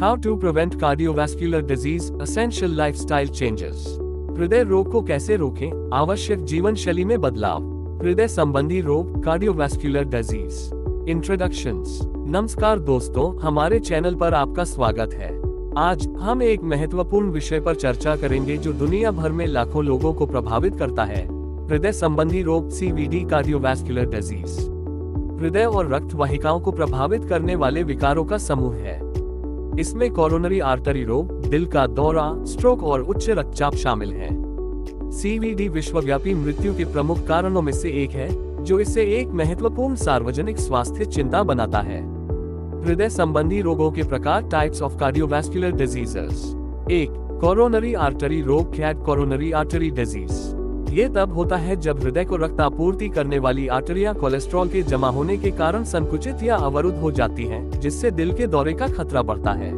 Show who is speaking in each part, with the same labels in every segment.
Speaker 1: How to prevent cardiovascular disease, essential lifestyle changes. हृदय रोग को कैसे रोकें, आवश्यक जीवन शैली में बदलाव। हृदय संबंधी रोग, कार्डियोवैस्कुलर डिजीज। इंट्रोडक्शंस। नमस्कार दोस्तों, हमारे चैनल पर आपका स्वागत है। आज हम एक महत्वपूर्ण विषय पर चर्चा करेंगे जो दुनिया भर में लाखों लोगों को प्रभावित करता है, हृदय संबंधी रोग, CVD, कार्डियोवैस्कुलर डिजीज। हृदय और रक्त वाहिकाओं को प्रभावित करने वाले विकारों का समूह है। इसमें कोरोनरी आर्टरी रोग, दिल का दौरा, स्ट्रोक और उच्च रक्तचाप शामिल हैं। CVD विश्वव्यापी मृत्यु के प्रमुख कारणों में से एक है, जो इसे एक महत्वपूर्ण सार्वजनिक स्वास्थ्य चिंता बनाता है। हृदय संबंधी रोगों के प्रकार, types of cardiovascular diseases. 1. Coronary artery रोग, कैट कोरोनरी आर्टरी डिजीज। ये तब होता है जब हृदय को रक्त आपूर्ति करने वाली आर्टरियां कोलेस्ट्रॉल के जमा होने के कारण संकुचित या अवरुद्ध हो जाती हैं, जिससे दिल के दौरे का खतरा बढ़ता है।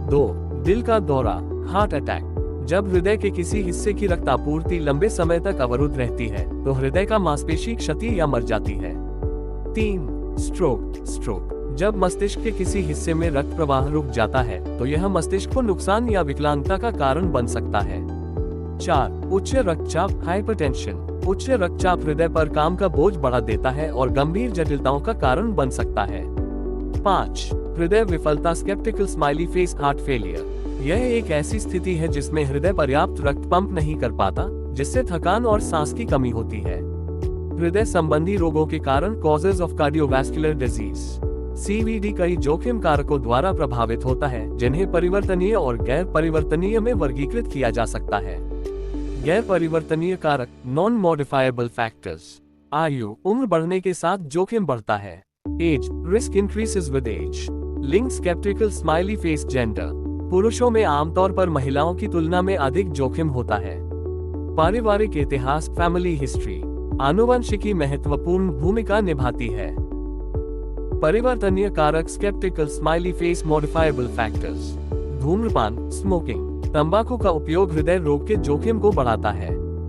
Speaker 1: 2. दिल का दौरा, हार्ट अटैक। जब हृदय के किसी हिस्से की रक्त आपूर्ति लंबे समय तक अवरुद्ध रहती है, तो हृदय का मांसपेशी क्षति या मर जाती है। 3. स्ट्रोक। जब मस्तिष्क के किसी हिस्से में रक्त प्रवाह रुक जाता है, तो यह मस्तिष्क को नुकसान या विकलांगता का कारण बन सकता है। 4. उच्च रक्तचाप, हाइपरटेंशन। उच्च रक्तचाप हृदय पर काम का बोझ बढ़ा देता है और गंभीर जटिलताओं का कारण बन सकता है। 5. हृदय विफलता, sceptical smiley face, heart failure. यह एक ऐसी स्थिति है जिसमें हृदय पर्याप्त रक्त पंप नहीं कर पाता, जिससे थकान और सांस की कमी होती है। हृदय संबंधी रोगों के कारण, causes of cardiovascular disease. CVD कई जोखिम कारकों द्वारा प्रभावित होता है, जिन्हें परिवर्तनीय और गैर परिवर्तनीय में वर्गीकृत किया जा सकता है। गैर परिवर्तनीय कारक, नॉन मॉडिफाइबल फैक्टर्स। आयु, उम्र बढ़ने के साथ जोखिम बढ़ता है। Age, risk increases with age. लिंग, स्केप्टिकल स्माइली फेस, जेंडर। पुरुषों में आमतौर पर महिलाओं की तुलना में अधिक जोखिम होता है। पारिवारिक इतिहास, फैमिली हिस्ट्री। आनुवंशिकी महत्वपूर्ण भूमिका निभाती है। परिवर्तनीय कारक, sceptical smiley face, modifiable factors. धूम्रपान, स्मोकिंग। तंबाकू का उपयोग हृदय रोग के जोखिम को बढ़ाता है।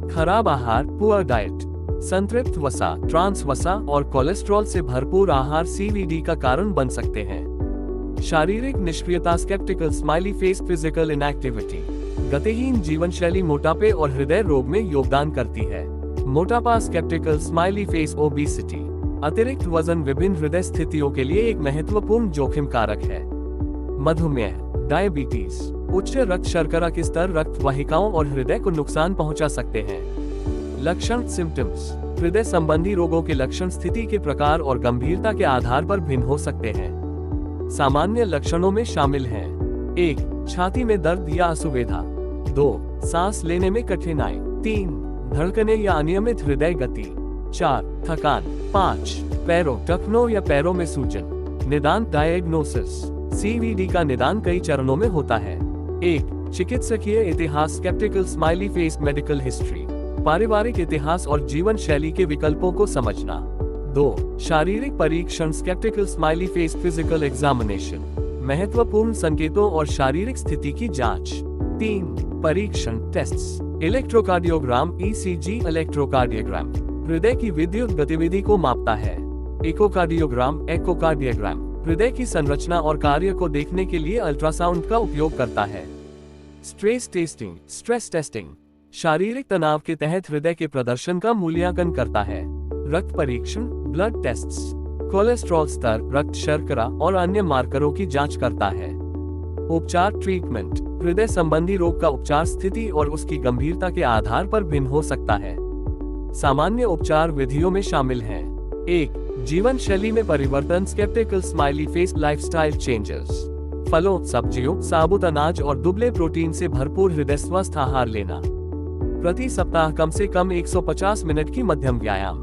Speaker 1: खराब आहार, पुअर डाइट। संतृप्त वसा, ट्रांस वसा और कोलेस्ट्रॉल से भरपूर आहार CVD का कारण बन सकते हैं। शारीरिक निष्क्रियता, sceptical smiley face, physical inactivity. गतिहीन जीवन शैली मोटापे और हृदय रोग में योगदान करती है। मोटापा, स्केप्टिकल स्माइली फेस, ओबेसिटी। अतिरिक्त वजन विभिन्न हृदय स्थितियों के लिए एक महत्वपूर्ण जोखिम कारक है। मधुमेह, डायबिटीज। उच्च रक्त शर्करा के स्तर रक्त वाहिकाओं और हृदय को नुकसान पहुंचा सकते हैं। लक्षण, सिम्टम्स। हृदय संबंधी रोगों के लक्षण स्थिति के प्रकार और गंभीरता के आधार पर भिन्न हो सकते हैं। सामान्य लक्षणों में शामिल हैं: 1. छाती में दर्द या असुविधा। 2. सांस लेने में कठिनाई। 3. धड़कने या अनियमित हृदय गति। 4. थकान। 5. पैरों, टखनों या पैरों में सूजन। निदान, डायग्नोसिस। CVD का निदान कई चरणों में होता है। 1. चिकित्सकीय इतिहास, sceptical smiley face, medical history. पारिवारिक इतिहास और जीवन शैली के विकल्पों को समझना। 2. शारीरिक परीक्षण, sceptical smiley face, physical examination. महत्वपूर्ण संकेतों और शारीरिक स्थिति की जांच। 3. परीक्षण, टेस्ट्स। इलेक्ट्रोकार्डियोग्राम, ECG, इलेक्ट्रोकार्डियोग्राम हृदय की विद्युत गतिविधि को मापता है। इकोकार्डियोग्राम, एकोकार्डियोग्राम हृदय की संरचना और कार्य को देखने के लिए अल्ट्रासाउंड का उपयोग करता है। स्ट्रेस टेस्टिंग शारीरिक तनाव के तहत हृदय के प्रदर्शन का मूल्यांकन करता है। रक्त परीक्षण, ब्लड टेस्ट्स। कोलेस्ट्रॉल स्तर, रक्त शर्करा और अन्य मार्करों की जांच करता है। उपचार, ट्रीटमेंट। हृदय संबंधी रोग का उपचार स्थिति और उसकी गंभीरता के आधार पर भिन्न हो सकता है। सामान्य उपचार विधियों में शामिल हैं: 1. जीवन शैली में परिवर्तन, sceptical smiley face, lifestyle changes. फलों, सब्जियों, साबुत अनाज और दुबले प्रोटीन से भरपूर हृदय स्वस्थ आहार लेना। प्रति सप्ताह कम से कम 150 मिनट की मध्यम व्यायाम।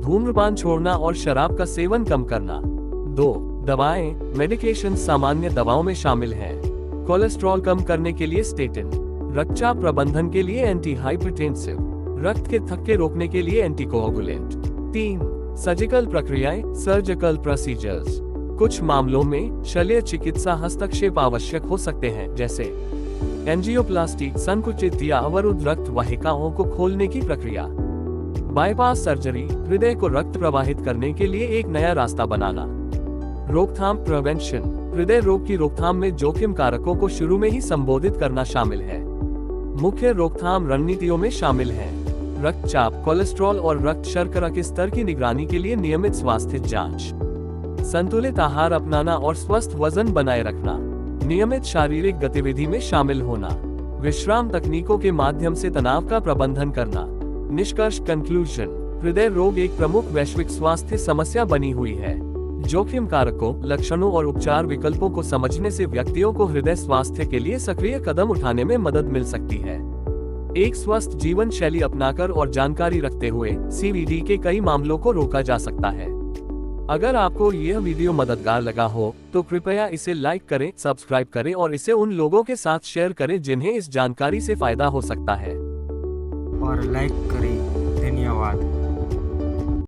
Speaker 1: धूम्रपान छोड़ना और शराब का सेवन कम करना। 2. दवाएं, मेडिकेशन सामान्य दवाओं में शामिल हैं। कोलेस्ट्रॉल कम करने के लिए स्टेटिन। रक्तचाप प्रबंधन के लिए एंटी हाइपरटेंसिव। रक्त के थक्के रोकने के लिए एंटीकोआगुलेंट। 3. सर्जिकल प्रक्रियाएं, सर्जिकल प्रोसीजर्स। कुछ मामलों में शल्य चिकित्सा हस्तक्षेप आवश्यक हो सकते हैं, जैसे एंजियोप्लास्टी, संकुचित या अवरुद्ध रक्त वाहिकाओं को खोलने की प्रक्रिया। बाईपास सर्जरी, हृदय को रक्त प्रवाहित करने के लिए एक नया रास्ता बनाना। रोकथाम, प्रिवेंशन। हृदय रोग की रोकथाम में जोखिम कारकों को शुरू में ही संबोधित करना शामिल है। मुख्य रोकथाम रणनीतियों में शामिल हैं रक्तचाप, कोलेस्ट्रॉल और रक्त शर्करा के स्तर की निगरानी के लिए नियमित स्वास्थ्य जांच, संतुलित आहार अपनाना और स्वस्थ वजन बनाए रखना, नियमित शारीरिक गतिविधि में शामिल होना, विश्राम तकनीकों के माध्यम से तनाव का प्रबंधन करना। निष्कर्ष कंक्लूजन, हृदय रोग एक प्रमुख वैश्विक स्वास्थ्य समस्या बनी हुई है। जोखिम कारकों, लक्षणों और उपचार विकल्पों को समझने से व्यक्तियों को हृदय स्वास्थ्य के लिए सक्रिय कदम उठाने में मदद मिल सकती है। एक स्वस्थ जीवन शैली अपनाकर और जानकारी रखते हुए सीवीडी के कई मामलों को रोका जा सकता है। अगर आपको यह वीडियो मददगार लगा हो तो कृपया इसे लाइक करें, सब्सक्राइब करें और इसे उन लोगों के साथ शेयर करें जिन्हें इस जानकारी से फायदा हो सकता है।
Speaker 2: और लाइक करें। धन्यवाद।